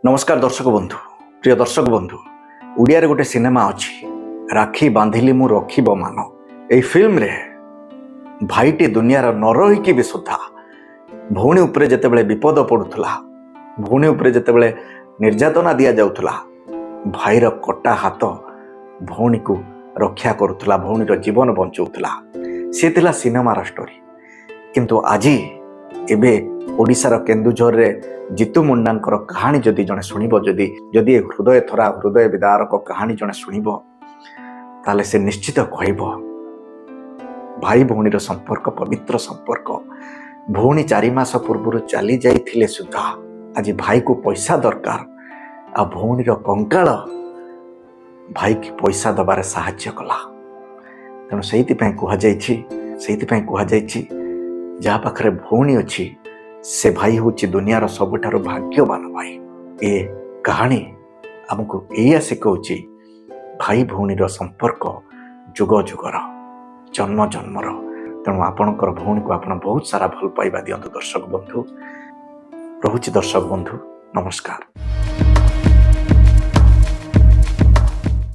नमस्कार दर्शक बंधु प्रिय दर्शक बंधु ओडिया रे गोटे सिनेमा अच्छी राखी बांधिली मु रखिब मान। ए फिल्म रे भाईटी दुनियार न रहीकि भी सुधा भौणी उपरे जेतेबेले विपद पड़ुथला, भौणी उपरे जेतेबेले निर्यातना दिया जाउथला, भाईर कटा हाथ भौणी को रक्षा करुथला, भौणीर जीवन बंचौथला। से थिला सिनेमार स्टोरी। किंतु आज एबे ओडिशार केन्दुझर रे जीतू मुंडांकर कहानी जदि जने शुणिब, जदि हृदय थरा हृदय विदारक कहानी जने शुणिब ताले से निश्चित कहब भाई भौणीर संपर्क पवित्र संपर्क। भौणी 4 मास पूर्व चली जाइथिले सुधा आज भाई को पैसा दरकार, आ भौणीर कंकाल भाई की पैसा दबारे साहाय्य कला। तेणु से जहाँ पाखरे भौणी अच्छी से भाई हूँ दुनियार सबुठार भाग्यवान भाई। ए कहानी आमको यही शिखौची भाई भौणीर संपर्क जुग जुगर जन्म जन्मर। तेणु आपणकर भौणी को आपण बहुत सारा भल पाइबा दियंतु दर्शक बंधु। रहुछि दर्शक बंधु, नमस्कार।